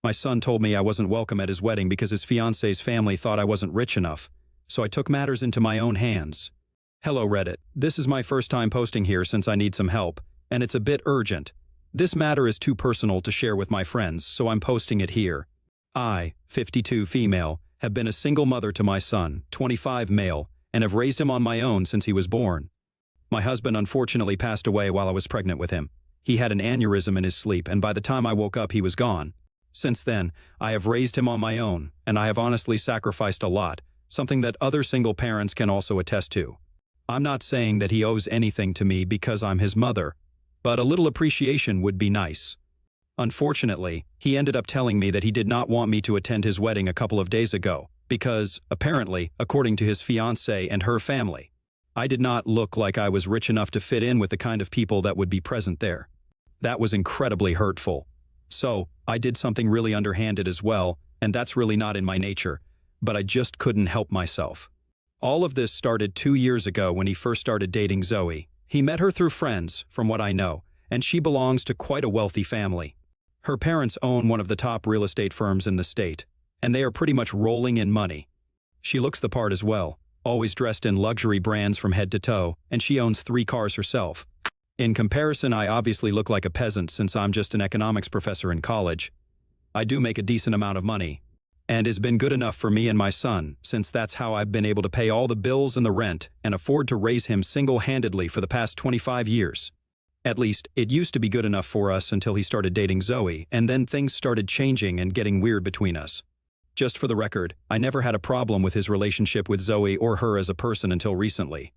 My son told me I wasn't welcome at his wedding because his fiancée's family thought I wasn't rich enough, so I took matters into my own hands. Hello Reddit, this is my first time posting here since I need some help, and it's a bit urgent. This matter is too personal to share with my friends, so I'm posting it here. I, 52 female, have been a single mother to my son, 25 male, and have raised him on my own since he was born. My husband unfortunately passed away while I was pregnant with him. He had an aneurysm in his sleep, and by the time I woke up he was gone. Since then, I have raised him on my own, and I have honestly sacrificed a lot, something that other single parents can also attest to. I'm not saying that he owes anything to me because I'm his mother, but a little appreciation would be nice. Unfortunately, he ended up telling me that he did not want me to attend his wedding a couple of days ago, because, apparently, according to his fiancée and her family, I did not look like I was rich enough to fit in with the kind of people that would be present there. That was incredibly hurtful. So, I did something really underhanded as well, and that's really not in my nature, but I just couldn't help myself. All of this started 2 years ago when he first started dating Zoe. He met her through friends, from what I know, and she belongs to quite a wealthy family. Her parents own one of the top real estate firms in the state, and they are pretty much rolling in money. She looks the part as well, always dressed in luxury brands from head to toe, and she owns 3 cars herself. In comparison, I obviously look like a peasant since I'm just an economics professor in college. I do make a decent amount of money, and it's been good enough for me and my son, since that's how I've been able to pay all the bills and the rent and afford to raise him single-handedly for the past 25 years. At least, it used to be good enough for us until he started dating Zoe, and then things started changing and getting weird between us. Just for the record, I never had a problem with his relationship with Zoe or her as a person until recently.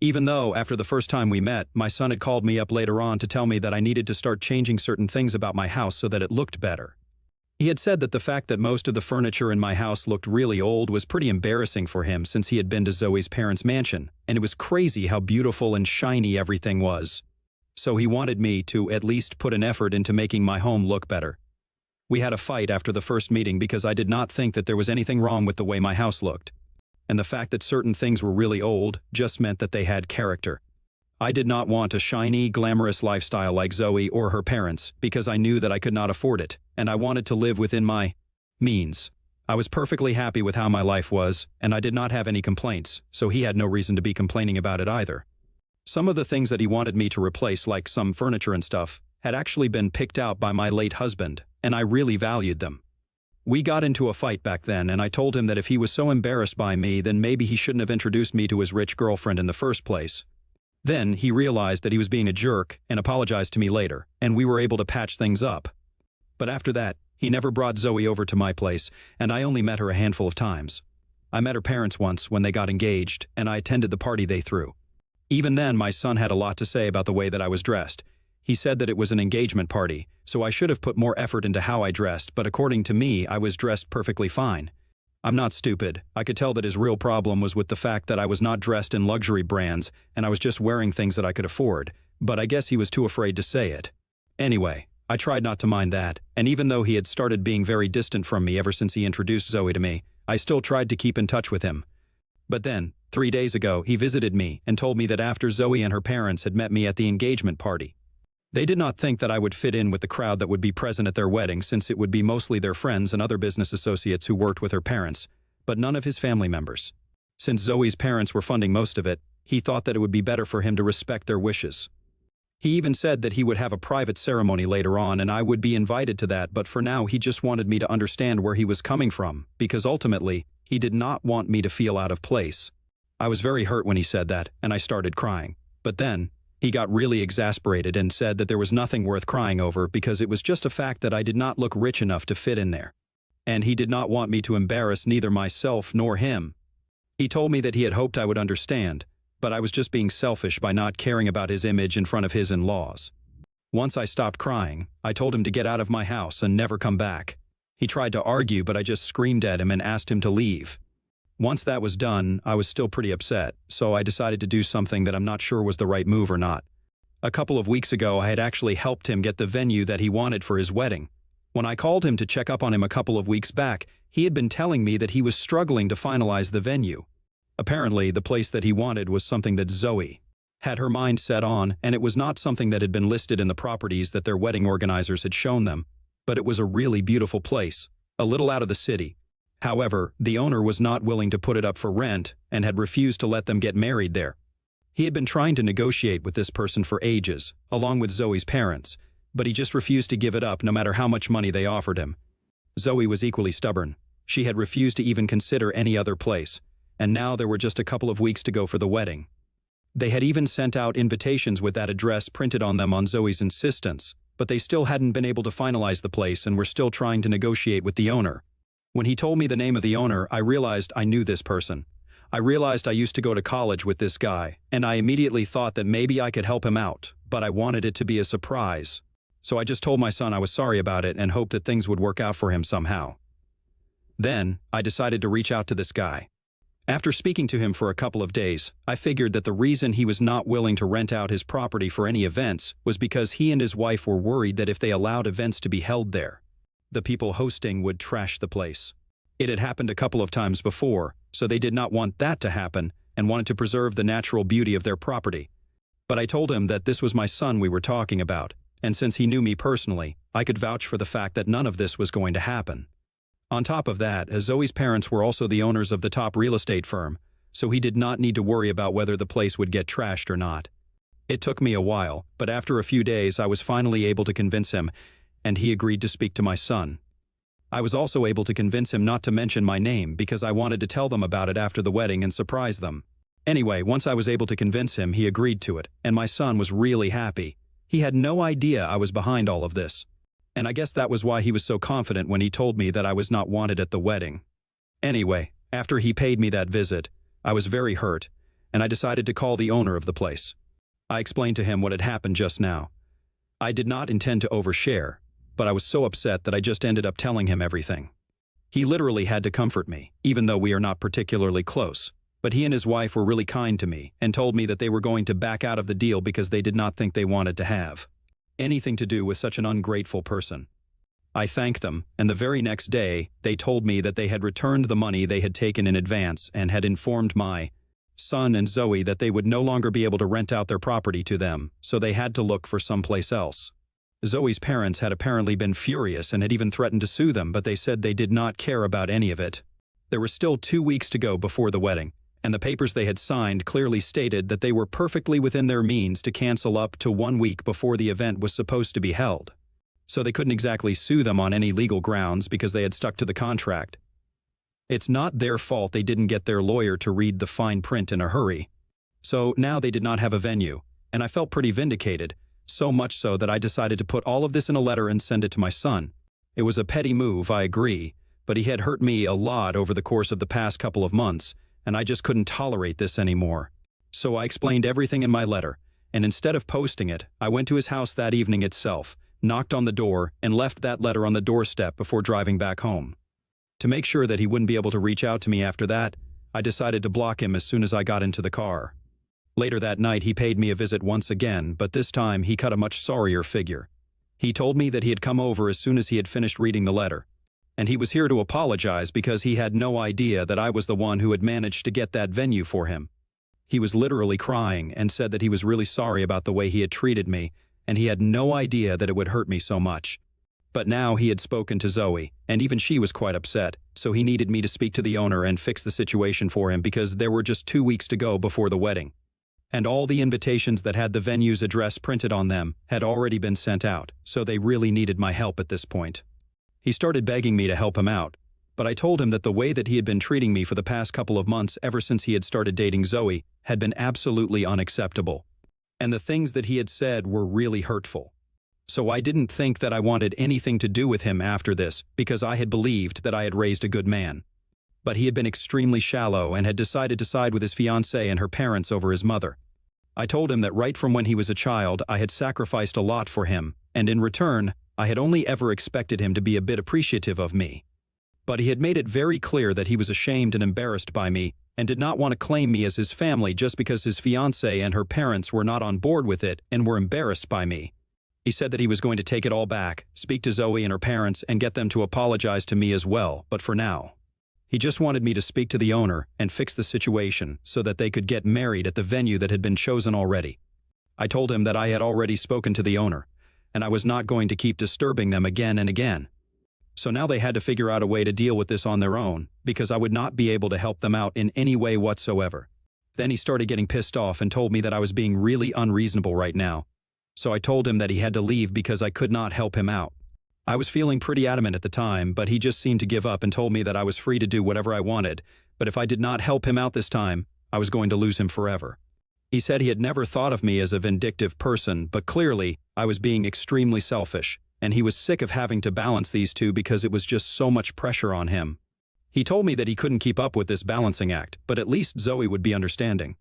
Even though, after the first time we met, my son had called me up later on to tell me that I needed to start changing certain things about my house so that it looked better. He had said that the fact that most of the furniture in my house looked really old was pretty embarrassing for him since he had been to Zoe's parents' mansion, and it was crazy how beautiful and shiny everything was. So he wanted me to at least put an effort into making my home look better. We had a fight after the first meeting because I did not think that there was anything wrong with the way my house looked. And the fact that certain things were really old just meant that they had character. I did not want a shiny, glamorous lifestyle like Zoe or her parents because I knew that I could not afford it, and I wanted to live within my means. I was perfectly happy with how my life was, and I did not have any complaints, so he had no reason to be complaining about it either. Some of the things that he wanted me to replace, like some furniture and stuff, had actually been picked out by my late husband, and I really valued them. We got into a fight back then, and I told him that if he was so embarrassed by me, then maybe he shouldn't have introduced me to his rich girlfriend in the first place. Then he realized that he was being a jerk and apologized to me later, and we were able to patch things up. But after that, he never brought Zoe over to my place, and I only met her a handful of times. I met her parents once when they got engaged, and I attended the party they threw. Even then, my son had a lot to say about the way that I was dressed. He said that it was an engagement party, so I should have put more effort into how I dressed, but according to me, I was dressed perfectly fine. I'm not stupid. I could tell that his real problem was with the fact that I was not dressed in luxury brands, and I was just wearing things that I could afford, but I guess he was too afraid to say it. Anyway, I tried not to mind that, and even though he had started being very distant from me ever since he introduced Zoe to me, I still tried to keep in touch with him. But then, 3 days ago, he visited me and told me that after Zoe and her parents had met me at the engagement party, they did not think that I would fit in with the crowd that would be present at their wedding since it would be mostly their friends and other business associates who worked with her parents, but none of his family members. Since Zoe's parents were funding most of it, he thought that it would be better for him to respect their wishes. He even said that he would have a private ceremony later on and I would be invited to that, but for now he just wanted me to understand where he was coming from, because ultimately, he did not want me to feel out of place. I was very hurt when he said that, and I started crying. But then, he got really exasperated and said that there was nothing worth crying over because it was just a fact that I did not look rich enough to fit in there. And he did not want me to embarrass neither myself nor him. He told me that he had hoped I would understand, but I was just being selfish by not caring about his image in front of his in-laws. Once I stopped crying, I told him to get out of my house and never come back. He tried to argue, but I just screamed at him and asked him to leave. Once that was done, I was still pretty upset, so I decided to do something that I'm not sure was the right move or not. A couple of weeks ago, I had actually helped him get the venue that he wanted for his wedding. When I called him to check up on him a couple of weeks back, he had been telling me that he was struggling to finalize the venue. Apparently, the place that he wanted was something that Zoe had her mind set on, and it was not something that had been listed in the properties that their wedding organizers had shown them. but it was a really beautiful place, a little out of the city. However, the owner was not willing to put it up for rent and had refused to let them get married there. He had been trying to negotiate with this person for ages, along with Zoe's parents, but he just refused to give it up no matter how much money they offered him. Zoe was equally stubborn. She had refused to even consider any other place, and now there were just a couple of weeks to go for the wedding. They had even sent out invitations with that address printed on them on Zoe's insistence, but they still hadn't been able to finalize the place and were still trying to negotiate with the owner. When he told me the name of the owner, I realized I knew this person. I realized I used to go to college with this guy, and I immediately thought that maybe I could help him out, but I wanted it to be a surprise. So I just told my son I was sorry about it and hoped that things would work out for him somehow. Then, I decided to reach out to this guy. After speaking to him for a couple of days, I figured that the reason he was not willing to rent out his property for any events was because he and his wife were worried that if they allowed events to be held there, the people hosting would trash the place. It had happened a couple of times before, so they did not want that to happen and wanted to preserve the natural beauty of their property. But I told him that this was my son we were talking about, and since he knew me personally, I could vouch for the fact that none of this was going to happen. On top of that, Zoe's parents were also the owners of the top real estate firm, so he did not need to worry about whether the place would get trashed or not. It took me a while, but after a few days I was finally able to convince him, and he agreed to speak to my son. I was also able to convince him not to mention my name because I wanted to tell them about it after the wedding and surprise them. Anyway, once I was able to convince him, he agreed to it, and my son was really happy. He had no idea I was behind all of this. And I guess that was why he was so confident when he told me that I was not wanted at the wedding. Anyway, after he paid me that visit, I was very hurt, and I decided to call the owner of the place. I explained to him what had happened just now. I did not intend to overshare, but I was so upset that I just ended up telling him everything. He literally had to comfort me, even though we are not particularly close. But he and his wife were really kind to me and told me that they were going to back out of the deal because they did not think they wanted to have anything to do with such an ungrateful person. I thanked them, and the very next day, they told me that they had returned the money they had taken in advance and had informed my son and Zoe that they would no longer be able to rent out their property to them, so they had to look for someplace else. Zoe's parents had apparently been furious and had even threatened to sue them, but they said they did not care about any of it. There were still 2 weeks to go before the wedding, and the papers they had signed clearly stated that they were perfectly within their means to cancel up to 1 week before the event was supposed to be held. So they couldn't exactly sue them on any legal grounds because they had stuck to the contract. It's not their fault they didn't get their lawyer to read the fine print in a hurry. So now they did not have a venue, and I felt pretty vindicated, so much so that I decided to put all of this in a letter and send it to my son. It was a petty move, I agree, but he had hurt me a lot over the course of the past couple of months, and I just couldn't tolerate this anymore. So I explained everything in my letter, and instead of posting it, I went to his house that evening itself, knocked on the door, and left that letter on the doorstep before driving back home. To make sure that he wouldn't be able to reach out to me after that, I decided to block him as soon as I got into the car. Later that night, he paid me a visit once again, but this time he cut a much sorrier figure. He told me that he had come over as soon as he had finished reading the letter, and he was here to apologize because he had no idea that I was the one who had managed to get that venue for him. He was literally crying and said that he was really sorry about the way he had treated me, and he had no idea that it would hurt me so much. But now he had spoken to Zoe, and even she was quite upset, so he needed me to speak to the owner and fix the situation for him because there were just 2 weeks to go before the wedding. And all the invitations that had the venue's address printed on them had already been sent out, so they really needed my help at this point. He started begging me to help him out, but I told him that the way that he had been treating me for the past couple of months ever since he had started dating Zoe had been absolutely unacceptable. And the things that he had said were really hurtful. So I didn't think that I wanted anything to do with him after this because I had believed that I had raised a good man. But he had been extremely shallow and had decided to side with his fiancée and her parents over his mother. I told him that right from when he was a child, I had sacrificed a lot for him, and in return, I had only ever expected him to be a bit appreciative of me. But he had made it very clear that he was ashamed and embarrassed by me and did not want to claim me as his family just because his fiancée and her parents were not on board with it and were embarrassed by me. He said that he was going to take it all back, speak to Zoe and her parents, and get them to apologize to me as well, but for now. He just wanted me to speak to the owner and fix the situation so that they could get married at the venue that had been chosen already. I told him that I had already spoken to the owner, and I was not going to keep disturbing them again and again. So now they had to figure out a way to deal with this on their own, because I would not be able to help them out in any way whatsoever. Then he started getting pissed off and told me that I was being really unreasonable right now. So I told him that he had to leave because I could not help him out. I was feeling pretty adamant at the time, but he just seemed to give up and told me that I was free to do whatever I wanted, but if I did not help him out this time, I was going to lose him forever. He said he had never thought of me as a vindictive person, but clearly, I was being extremely selfish, and he was sick of having to balance these two because it was just so much pressure on him. He told me that he couldn't keep up with this balancing act, but at least Zoe would be understanding.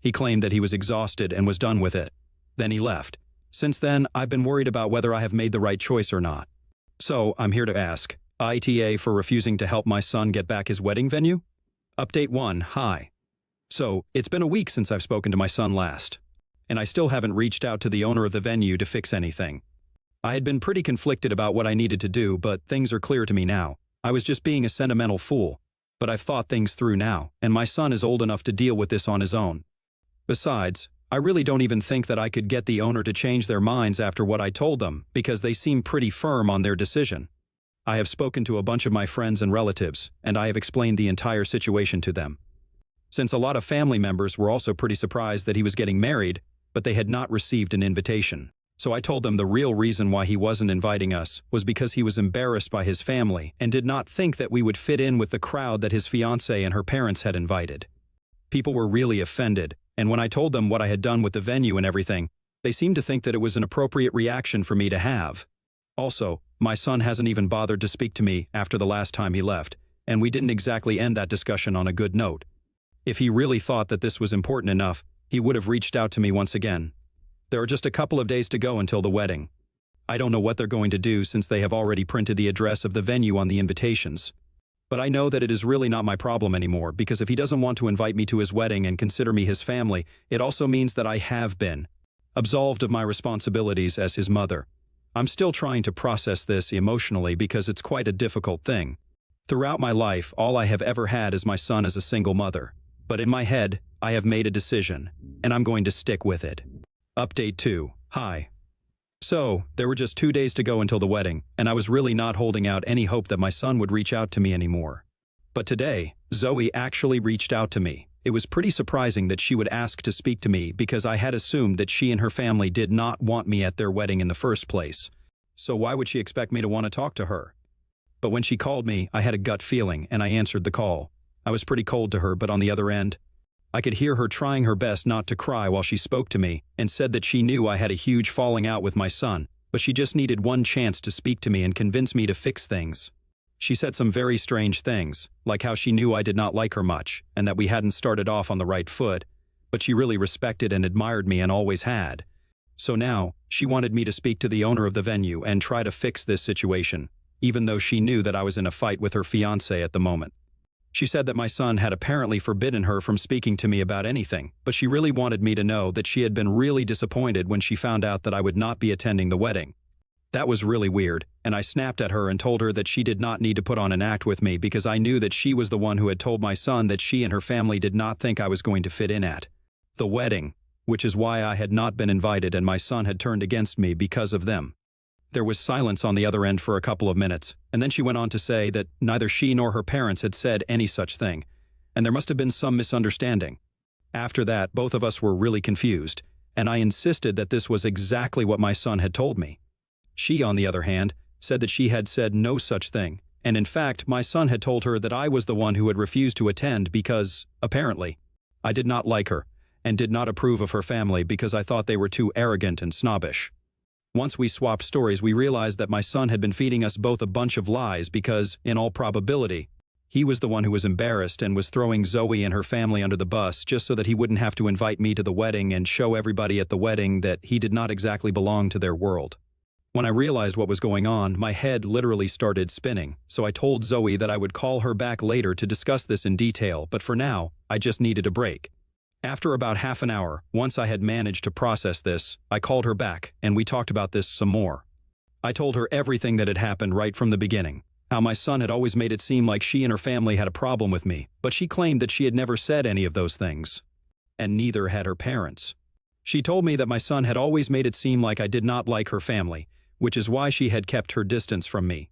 He claimed that he was exhausted and was done with it. Then he left. Since then, I've been worried about whether I have made the right choice or not. So, I'm here to ask, ITA for refusing to help my son get back his wedding venue? Update 1, hi. So, it's been a week since I've spoken to my son last, and I still haven't reached out to the owner of the venue to fix anything. I had been pretty conflicted about what I needed to do, but things are clear to me now. I was just being a sentimental fool, but I've thought things through now, and my son is old enough to deal with this on his own. Besides, I really don't even think that I could get the owner to change their minds after what I told them, because they seem pretty firm on their decision. I have spoken to a bunch of my friends and relatives, and I have explained the entire situation to them. Since a lot of family members were also pretty surprised that he was getting married, but they had not received an invitation. So I told them the real reason why he wasn't inviting us was because he was embarrassed by his family and did not think that we would fit in with the crowd that his fiancée and her parents had invited. People were really offended, and when I told them what I had done with the venue and everything, they seemed to think that it was an appropriate reaction for me to have. Also, my son hasn't even bothered to speak to me after the last time he left, and we didn't exactly end that discussion on a good note. If he really thought that this was important enough, he would have reached out to me once again. There are just a couple of days to go until the wedding. I don't know what they're going to do since they have already printed the address of the venue on the invitations. But I know that it is really not my problem anymore, because if he doesn't want to invite me to his wedding and consider me his family, it also means that I have been absolved of my responsibilities as his mother. I'm still trying to process this emotionally because it's quite a difficult thing. Throughout my life, all I have ever had is my son as a single mother. But in my head, I have made a decision, and I'm going to stick with it. Update 2, hi. So, there were just 2 days to go until the wedding, and I was really not holding out any hope that my son would reach out to me anymore. But today, Zoe actually reached out to me. It was pretty surprising that she would ask to speak to me because I had assumed that she and her family did not want me at their wedding in the first place. So why would she expect me to want to talk to her? But when she called me, I had a gut feeling, and I answered the call. I was pretty cold to her, but on the other end, I could hear her trying her best not to cry while she spoke to me and said that she knew I had a huge falling out with my son, but she just needed one chance to speak to me and convince me to fix things. She said some very strange things, like how she knew I did not like her much and that we hadn't started off on the right foot, but she really respected and admired me and always had. So now, she wanted me to speak to the owner of the venue and try to fix this situation, even though she knew that I was in a fight with her fiancé at the moment. She said that my son had apparently forbidden her from speaking to me about anything, but she really wanted me to know that she had been really disappointed when she found out that I would not be attending the wedding. That was really weird, and I snapped at her and told her that she did not need to put on an act with me because I knew that she was the one who had told my son that she and her family did not think I was going to fit in at the wedding, which is why I had not been invited and my son had turned against me because of them. There was silence on the other end for a couple of minutes, and then she went on to say that neither she nor her parents had said any such thing, and there must have been some misunderstanding. After that, both of us were really confused, and I insisted that this was exactly what my son had told me. She, on the other hand, said that she had said no such thing, and in fact, my son had told her that I was the one who had refused to attend because, apparently, I did not like her, and did not approve of her family because I thought they were too arrogant and snobbish. Once we swapped stories, we realized that my son had been feeding us both a bunch of lies because, in all probability, he was the one who was embarrassed and was throwing Zoe and her family under the bus just so that he wouldn't have to invite me to the wedding and show everybody at the wedding that he did not exactly belong to their world. When I realized what was going on, my head literally started spinning, so I told Zoe that I would call her back later to discuss this in detail, but for now, I just needed a break. After about half an hour, once I had managed to process this, I called her back, and we talked about this some more. I told her everything that had happened right from the beginning, how my son had always made it seem like she and her family had a problem with me, but she claimed that she had never said any of those things. And neither had her parents. She told me that my son had always made it seem like I did not like her family, which is why she had kept her distance from me.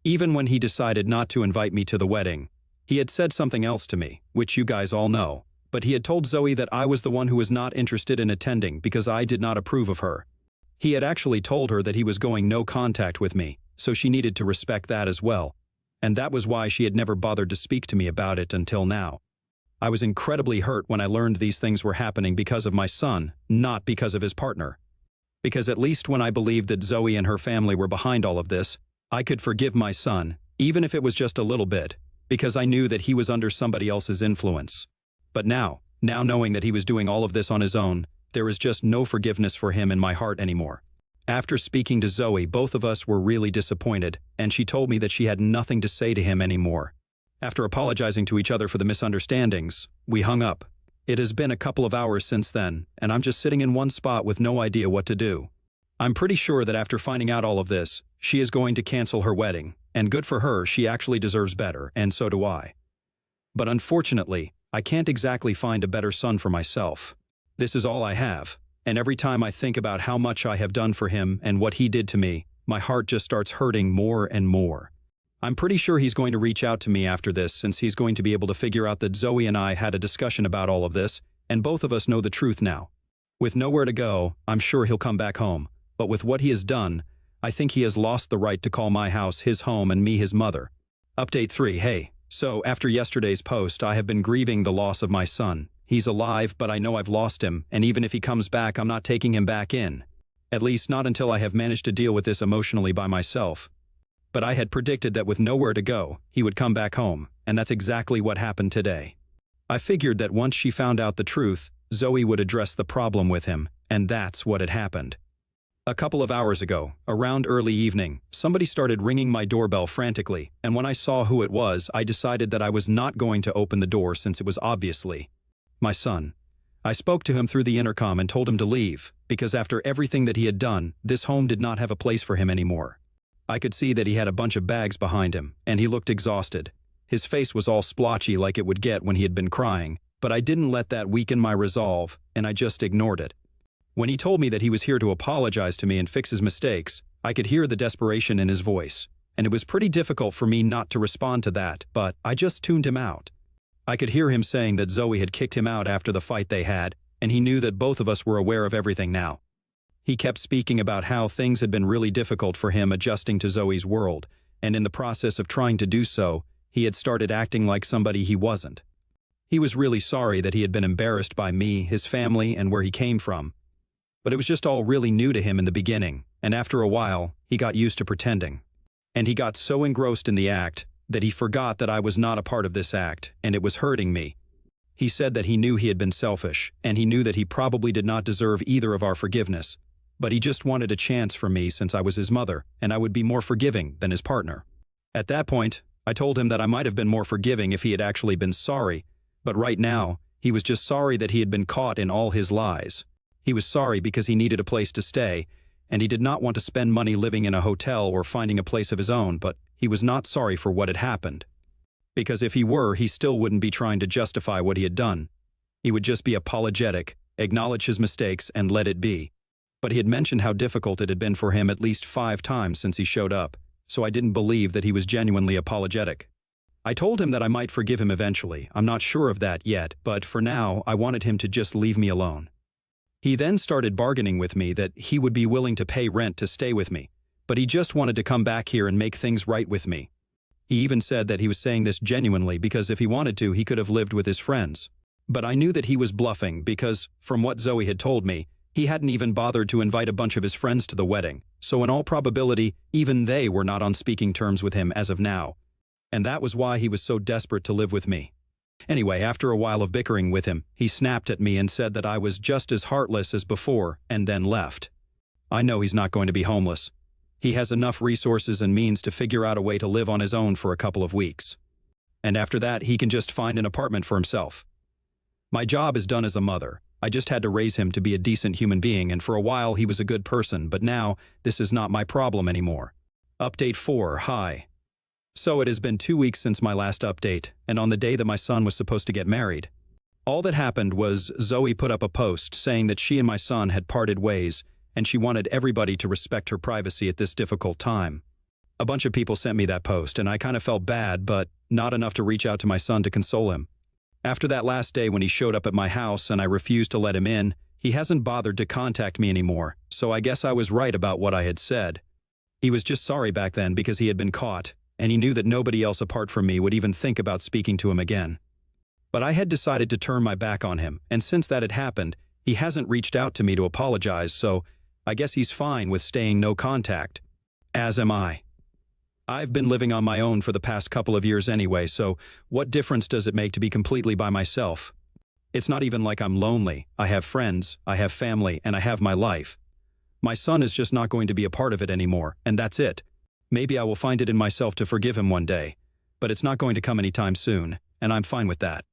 Even when he decided not to invite me to the wedding, he had said something else to me, which you guys all know, but he had told Zoe that I was the one who was not interested in attending because I did not approve of her. He had actually told her that he was going no contact with me, so she needed to respect that as well, and that was why she had never bothered to speak to me about it until now. I was incredibly hurt when I learned these things were happening because of my son, not because of his partner. Because at least when I believed that Zoe and her family were behind all of this, I could forgive my son, even if it was just a little bit, because I knew that he was under somebody else's influence. But now knowing that he was doing all of this on his own, there is just no forgiveness for him in my heart anymore. After speaking to Zoe, both of us were really disappointed, and she told me that she had nothing to say to him anymore. After apologizing to each other for the misunderstandings, we hung up. It has been a couple of hours since then, and I'm just sitting in one spot with no idea what to do. I'm pretty sure that after finding out all of this, she is going to cancel her wedding, and good for her, she actually deserves better, and so do I. But unfortunately, I can't exactly find a better son for myself. This is all I have, and every time I think about how much I have done for him and what he did to me, my heart just starts hurting more and more. I'm pretty sure he's going to reach out to me after this, since he's going to be able to figure out that Zoe and I had a discussion about all of this, and both of us know the truth now. With nowhere to go, I'm sure he'll come back home, but with what he has done, I think he has lost the right to call my house his home and me his mother. Update 3. Hey, so after yesterday's post, I have been grieving the loss of my son. He's alive, but I know I've lost him, and even if he comes back, I'm not taking him back in. At least not until I have managed to deal with this emotionally by myself. But I had predicted that with nowhere to go, he would come back home, and that's exactly what happened today. I figured that once she found out the truth, Zoe would address the problem with him, and that's what had happened. A couple of hours ago, around early evening, somebody started ringing my doorbell frantically, and when I saw who it was, I decided that I was not going to open the door since it was obviously my son. I spoke to him through the intercom and told him to leave, because after everything that he had done, this home did not have a place for him anymore. I could see that he had a bunch of bags behind him, and he looked exhausted. His face was all splotchy like it would get when he had been crying, but I didn't let that weaken my resolve, and I just ignored it. When he told me that he was here to apologize to me and fix his mistakes, I could hear the desperation in his voice, and it was pretty difficult for me not to respond to that, but I just tuned him out. I could hear him saying that Zoe had kicked him out after the fight they had, and he knew that both of us were aware of everything now. He kept speaking about how things had been really difficult for him adjusting to Zoe's world, and in the process of trying to do so, he had started acting like somebody he wasn't. He was really sorry that he had been embarrassed by me, his family, and where he came from. But it was just all really new to him in the beginning, and after a while, he got used to pretending. And he got so engrossed in the act that he forgot that I was not a part of this act, and it was hurting me. He said that he knew he had been selfish, and he knew that he probably did not deserve either of our forgiveness. But he just wanted a chance for me since I was his mother, and I would be more forgiving than his partner. At that point, I told him that I might have been more forgiving if he had actually been sorry, but right now, he was just sorry that he had been caught in all his lies. He was sorry because he needed a place to stay, and he did not want to spend money living in a hotel or finding a place of his own, but he was not sorry for what had happened. Because if he were, he still wouldn't be trying to justify what he had done. He would just be apologetic, acknowledge his mistakes, and let it be. But he had mentioned how difficult it had been for him at least 5 times since he showed up, so I didn't believe that he was genuinely apologetic. I told him that I might forgive him eventually. I'm not sure of that yet, but for now, I wanted him to just leave me alone. He then started bargaining with me that he would be willing to pay rent to stay with me, but he just wanted to come back here and make things right with me. He even said that he was saying this genuinely because if he wanted to, he could have lived with his friends. But I knew that he was bluffing because, from what Zoe had told me, he hadn't even bothered to invite a bunch of his friends to the wedding, so in all probability, even they were not on speaking terms with him as of now. And that was why he was so desperate to live with me. Anyway, after a while of bickering with him, he snapped at me and said that I was just as heartless as before, and then left. I know he's not going to be homeless. He has enough resources and means to figure out a way to live on his own for a couple of weeks. And after that, he can just find an apartment for himself. My job is done as a mother. I just had to raise him to be a decent human being, and for a while he was a good person, but now this is not my problem anymore. Update 4. Hi. So it has been 2 weeks since my last update, and on the day that my son was supposed to get married. All that happened was Zoe put up a post saying that she and my son had parted ways, and she wanted everybody to respect her privacy at this difficult time. A bunch of people sent me that post, and I kind of felt bad, but not enough to reach out to my son to console him. After that last day when he showed up at my house and I refused to let him in, he hasn't bothered to contact me anymore, so I guess I was right about what I had said. He was just sorry back then because he had been caught, and he knew that nobody else apart from me would even think about speaking to him again. But I had decided to turn my back on him, and since that had happened, he hasn't reached out to me to apologize, so I guess he's fine with staying no contact. As am I. I've been living on my own for the past couple of years anyway, so what difference does it make to be completely by myself? It's not even like I'm lonely. I have friends, I have family, and I have my life. My son is just not going to be a part of it anymore, and that's it. Maybe I will find it in myself to forgive him one day, but it's not going to come anytime soon, and I'm fine with that.